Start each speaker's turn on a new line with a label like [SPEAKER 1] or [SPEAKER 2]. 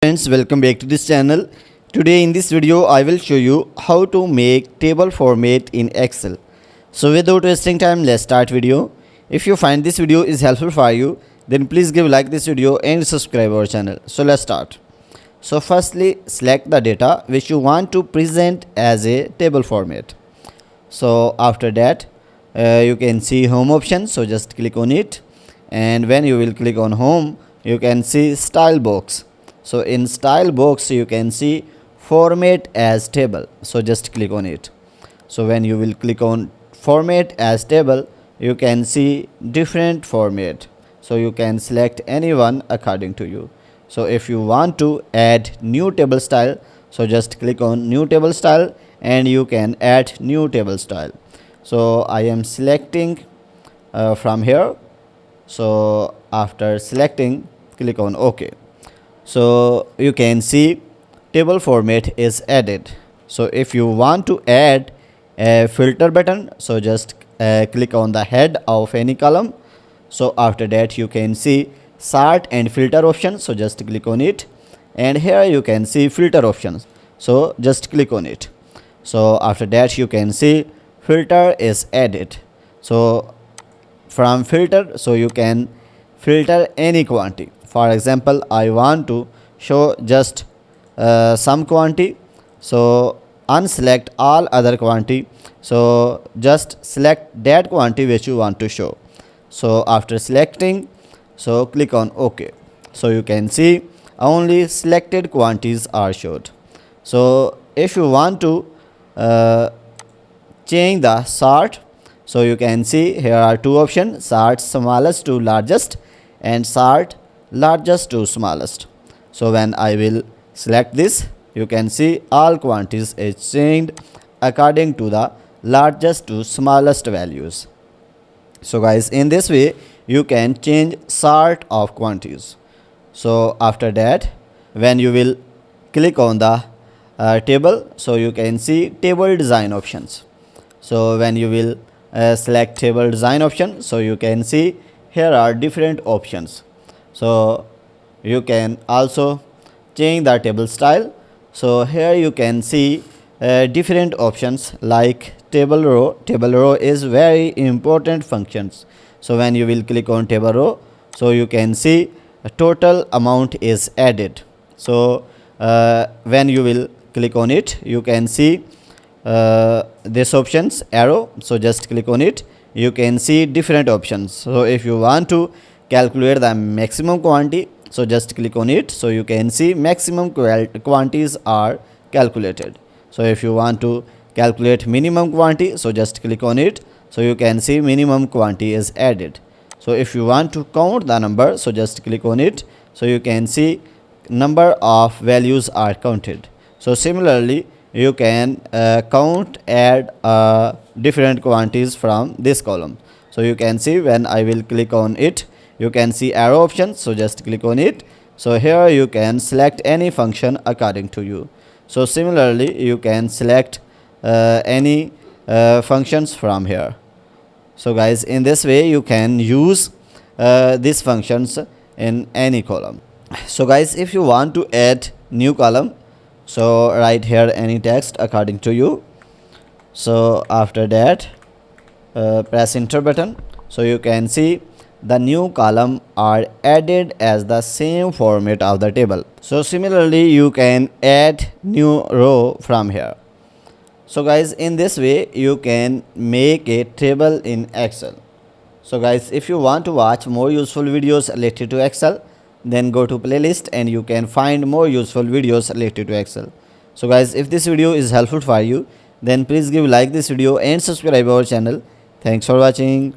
[SPEAKER 1] Friends, welcome back to this channel. Today in this video I will show you how to make table format in Excel. So without wasting time, let's start video. If you find this video is helpful for you, then please give like this video and subscribe our channel. So let's start. So firstly, select the data which you want to present as a table format. So after that, you can see home option, so just click on it, and when you will click on home, you can see style box. So in style box you can see format as table, so just click on it. So when you will click on format as table, you can see different format, so you can select any one according to you. So if you want to add new table style, so just click on new table style and you can add new table style. So I am selecting from here. So after selecting, click on OK. So you can see table format is added. So if you want to add a filter button, so just click on the head of any column. So after that you can see sort and filter options, so just click on it, and here you can see filter options, so just click on it. So after that you can see filter is added. So from filter, so you can filter any quantity. For example, I want to show just some quantity, so unselect all other quantity, so just select that quantity which you want to show. So after selecting, so click on OK. So you can see only selected quantities are showed. So if you want to change the sort, so you can see here are two options: sort smallest to largest and sort largest to smallest. So when I will select this, you can see all quantities is changed according to the largest to smallest values. So guys, in this way you can change sort of quantities. So after that, when you will click on the table, so you can see table design options. So when you will select table design option, so you can see here are different options. So you can also change the table style. So here you can see different options like table row. Table row is very important functions. So when you will click on table row, so you can see a total amount is added. So when you will click on it, you can see this options arrow, so just click on it. You can see different options. So if you want to calculate the maximum quantity, so just click on it. So you can see maximum quantities are calculated. So if you want to calculate minimum quantity, so just click on it. So you can see minimum quantity is added. So if you want to count the number, so just click on it. So you can see number of values are counted. So similarly you can add different quantities from this column. So you can see when I will click on it, you can see arrow options, so just click on it. So here you can select any function according to you. So similarly you can select any functions from here. So guys, in this way you can use these functions in any column. So guys, if you want to add new column, so write here any text according to you. So after that, press enter button. So you can see the new column are added as the same format of the table. So similarly you can add new row from here. So guys, in this way you can make a table in Excel. So guys, if you want to watch more useful videos related to Excel, then go to playlist and you can find more useful videos related to Excel. So guys, if this video is helpful for you, then please give like this video and subscribe our channel. Thanks for watching.